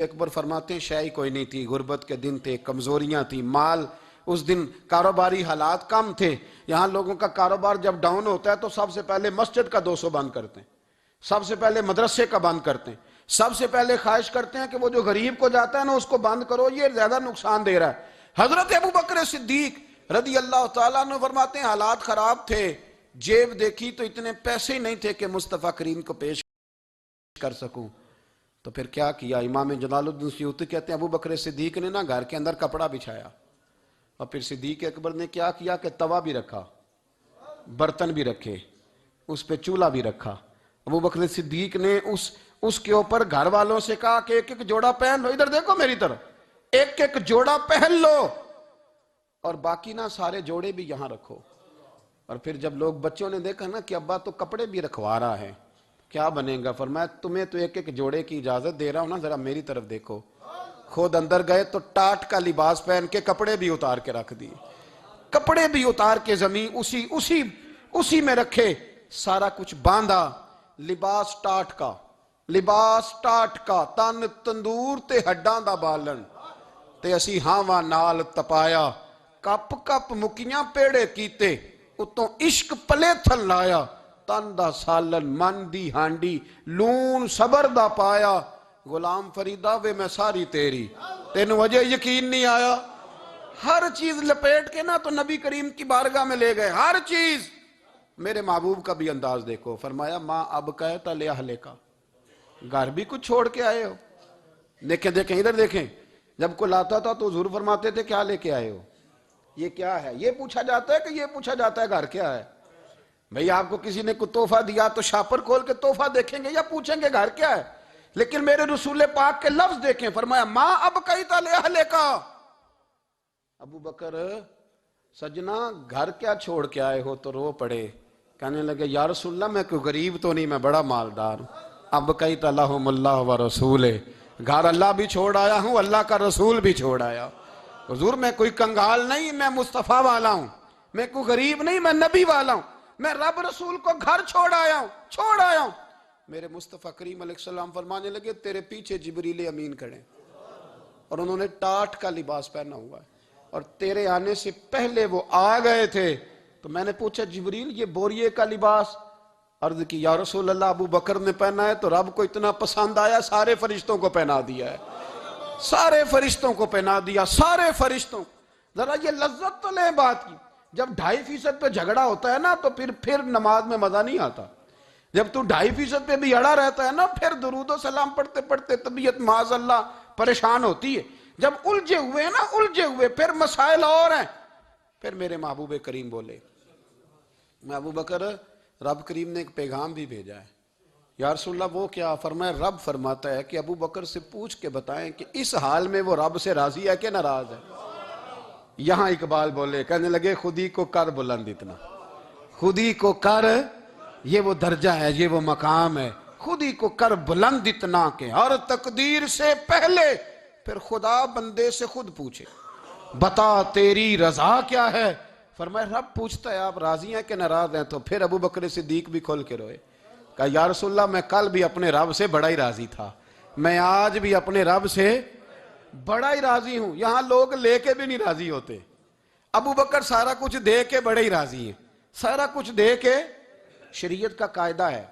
اکبر فرماتے ہیں شے کوئی نہیں تھی، غربت کے دن تھے، کمزوریاں تھی، مال اس دن کاروباری حالات کم تھے۔ یہاں لوگوں کا کاروبار جب ڈاؤن ہوتا ہے تو سب سے پہلے مسجد کا 200 بند کرتے ہیں، سب سے پہلے مدرسے کا بند کرتے ہیں، سب سے پہلے خواہش کرتے ہیں کہ وہ جو غریب کو جاتا ہے نا اس کو بند کرو، یہ زیادہ نقصان دے رہا ہے۔ حضرت ابو بکر صدیق رضی اللہ تعالیٰ عنہ فرماتے ہیں حالات خراب تھے، جیب دیکھی تو اتنے پیسے نہیں تھے کہ مصطفیٰ کریم کو پیش کر سکوں، تو پھر کیا کیا؟ امام جلال الدین سیوطی کہتے ہیں ابو بکر صدیق نے نا گھر کے اندر کپڑا بچھایا، اور پھر صدیق اکبر نے کیا کیا کہ توا بھی رکھا، برتن بھی رکھے، اس پہ چولہا بھی رکھا۔ ابو بکر صدیق نے اس کے اوپر گھر والوں سے کہا کہ ایک ایک جوڑا پہن لو، ادھر دیکھو میری طرف، ایک ایک جوڑا پہن لو، اور باقی نا سارے جوڑے بھی یہاں رکھو۔ اور پھر جب لوگ بچوں نے دیکھا نا کہ ابا تو کپڑے بھی رکھوا رہا ہے، کیا بنے گا؟ فرمایا تمہیں تو ایک ایک جوڑے کی اجازت دے رہا ہوں نا، ذرا میری طرف دیکھو۔ خود اندر گئے تو ٹاٹ کا لباس پہن کے کپڑے بھی اتار کے رکھ دیے، کپڑے بھی اتار کے زمین اسی میں رکھے، سارا کچھ باندھا، لباس ٹاٹ کا، تن تندور تے ہڈاں دا بالن تے اسی ہاواں نال تپایا، کپ کپ مکیاں پیڑے کیتے، اتوں عشق پلے تھل لایا، تن دا سالن من دی ہانڈی لون صبر دا پایا، غلام فریدہ وے میں ساری تیری، تینوں وجہ یقین نہیں آیا؟ ہر چیز لپیٹ کے نا تو نبی کریم کی بارگاہ میں لے گئے، ہر چیز۔ میرے محبوب کا بھی انداز دیکھو، فرمایا ماں اب کہتا لے اہلے کا، گھر بھی کچھ چھوڑ کے آئے ہو؟ دیکھیں ادھر دیکھیں، جب کوئی لاتا تھا تو حضور فرماتے تھے کیا لے کے آئے ہو؟ یہ کیا ہے؟ یہ پوچھا جاتا ہے کہ یہ پوچھا جاتا ہے گھر کیا ہے؟ بھئی آپ کو کسی نے کوئی تحفہ دیا تو شاپر کھول کے تحفہ دیکھیں گے یا پوچھیں گے گھر کیا ہے؟ لیکن میرے رسول پاک کے لفظ دیکھیں، فرمایا ماں اب کہتا لے اہلے کا۔ ابو بکر سجنا گھر کیا چھوڑ کے آئے ہو؟ تو رو پڑے، کہنے لگے یا رسول اللہ میں کوئی غریب تو نہیں، میں بڑا مالدار ہوں۔ اب کہتا لہم اللہ و رسولے، گھر اللہ بھی چھوڑ آیا ہوں، اللہ کا رسول بھی چھوڑ آیا۔ حضور میں کوئی کنگال نہیں، میں مصطفیٰ والا ہوں، میں کوئی غریب نہیں، میں نبی والا ہوں، میں رب رسول کو گھر چھوڑ آیا ہوں۔ میرے مصطفیٰ کریم علیہ السلام فرمانے لگے تیرے پیچھے جبریل امین کھڑے، اور انہوں نے ٹاٹ کا لباس پہنا ہوا ہے، اور تیرے آنے سے پہلے وہ آ گئے تھے۔ تو میں نے پوچھا جبریل یہ بوریے کا لباس؟ عرض کی یا رسول اللہ ابو بکر نے پہنا ہے تو رب کو اتنا پسند آیا سارے فرشتوں کو پہنا دیا ہے، سارے فرشتوں کو پہنا دیا، سارے فرشتوں۔ ذرا یہ لذت تو لیں بات کی، جب 2.5% پہ جھگڑا ہوتا ہے نا تو پھر نماز میں مزہ نہیں آتا۔ جب تو 2.5% پہ بھی اڑا رہتا ہے نا، پھر درود و سلام پڑھتے پڑھتے طبیعت معاذ اللہ پریشان ہوتی ہے۔ جب الجھے ہوئے پھر مسائل اور ہیں۔ پھر میرے محبوب کریم بولے، میں ابو بکر رب کریم نے ایک پیغام بھی بھیجا ہے۔ یا رسول اللہ وہ کیا؟ فرمایا رب فرماتا ہے کہ ابو بکر سے پوچھ کے بتائیں کہ اس حال میں وہ رب سے راضی ہے کہ ناراض ہے؟ یہاں اقبال بولے، کہنے لگے خودی کو کر بلند اتنا، خودی کو کر، یہ وہ درجہ ہے، یہ وہ مقام ہے، خودی کو کر بلند اتنا کہ ہر تقدیر سے پہلے پھر خدا بندے سے خود پوچھے بتا تیری رضا کیا ہے؟ فرمایا رب پوچھتا ہے آپ راضی ہیں کہ ناراض ہیں؟ تو پھر ابو بکر صدیق بھی کھول کے روئے، کہا یا رسول اللہ میں کل بھی اپنے رب سے بڑا ہی راضی تھا، میں آج بھی اپنے رب سے بڑا ہی راضی ہوں۔ یہاں لوگ لے کے بھی نہیں راضی ہوتے، ابو بکر سارا کچھ دے کے بڑے ہی راضی ہیں، سارا کچھ دے کے۔ شریعت کا قاعدہ ہے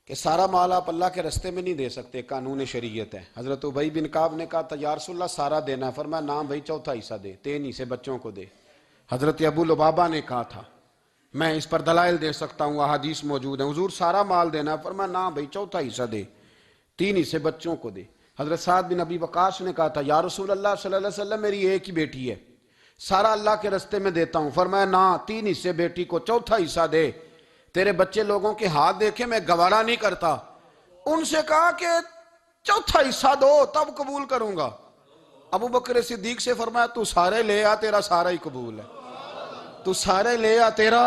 کہ سارا مال آپ اللہ کے رستے میں نہیں دے سکتے، قانون شریعت ہے۔ حضرت ابی بن کعب نے کہا تھا یا رسول اللہ سارا دینا ہے، فرمایا نام بھائی چوتھا حصہ دے، 3 حصے بچوں کو دے۔ حضرت ابو لبابہ نے کہا تھا میں اس پر دلائل دے سکتا ہوں، احادیث موجود ہیں، حضور سارا مال دینا ہے، فرمایا نام بھائی چوتھا حصہ دے، 3 حصے بچوں کو دے۔ حضرت سعد بن ابی وقاص نے کہا تھا یا رسول اللہ صلی اللہ علیہ وسلم میری ایک ہی بیٹی ہے، سارا اللہ کے رستے میں دیتا ہوں، فرمایا نہ 3 حصے بیٹی کو، چوتھا حصہ دے، تیرے بچے لوگوں کے ہاتھ دیکھے میں گوارا نہیں کرتا۔ ان سے کہا کہ چوتھا حصہ دو تب قبول کروں گا۔ ابو بکر صدیق سے فرمایا تو سارے لے آ، تیرا سارا ہی قبول ہے، تو سارے لے آ تیرا۔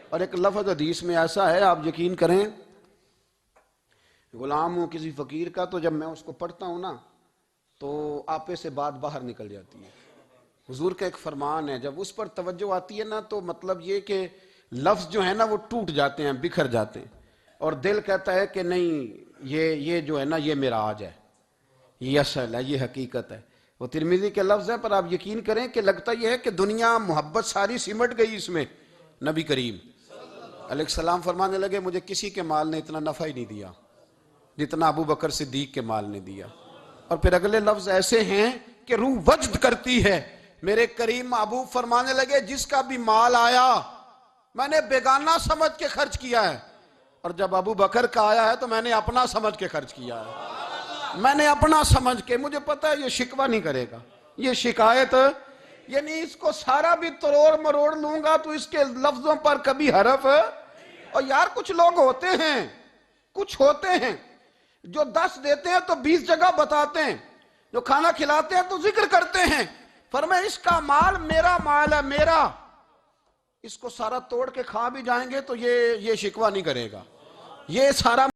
اور ایک لفظ حدیث میں ایسا ہے آپ یقین کریں، غلام ہوں کسی فقیر کا تو جب میں اس کو پڑھتا ہوں نا تو آپے سے بات باہر نکل جاتی ہے۔ حضور کا ایک فرمان ہے، جب اس پر توجہ آتی ہے نا تو مطلب یہ کہ لفظ جو ہے نا وہ ٹوٹ جاتے ہیں، بکھر جاتے ہیں، اور دل کہتا ہے کہ نہیں یہ جو ہے نا یہ معراج ہے، یصل ہے، یہ حقیقت ہے۔ وہ ترمذی کے لفظ ہے، پر آپ یقین کریں کہ لگتا یہ ہے کہ دنیا محبت ساری سمٹ گئی اس میں۔ نبی کریم علیہ السلام فرمانے لگے مجھے کسی کے مال نے اتنا نفع ہی نہیں دیا جتنا ابو بکر صدیق کے مال نے دیا۔ اور پھر اگلے لفظ ایسے ہیں کہ روح وجد کرتی ہے۔ میرے کریم محبوب فرمانے لگے جس کا بھی مال آیا میں نے بیگانہ سمجھ کے خرچ کیا ہے، اور جب ابو بکر کا آیا ہے تو میں نے اپنا سمجھ کے خرچ کیا ہے۔ میں نے اپنا سمجھ کے، مجھے پتا ہے یہ شکوہ نہیں کرے گا، یہ شکایت، یعنی اس کو سارا بھی تروڑ مروڑ لوں گا تو اس کے لفظوں پر کبھی حرف۔ اور یار کچھ لوگ ہوتے ہیں، کچھ ہوتے ہیں جو 10 دیتے ہیں تو 20 جگہ بتاتے ہیں، جو کھانا کھلاتے ہیں تو ذکر کرتے ہیں، فرمائے اس کا مال میرا مال ہے، میرا، اس کو سارا توڑ کے کھا بھی جائیں گے تو یہ شکوہ نہیں کرے گا، یہ سارا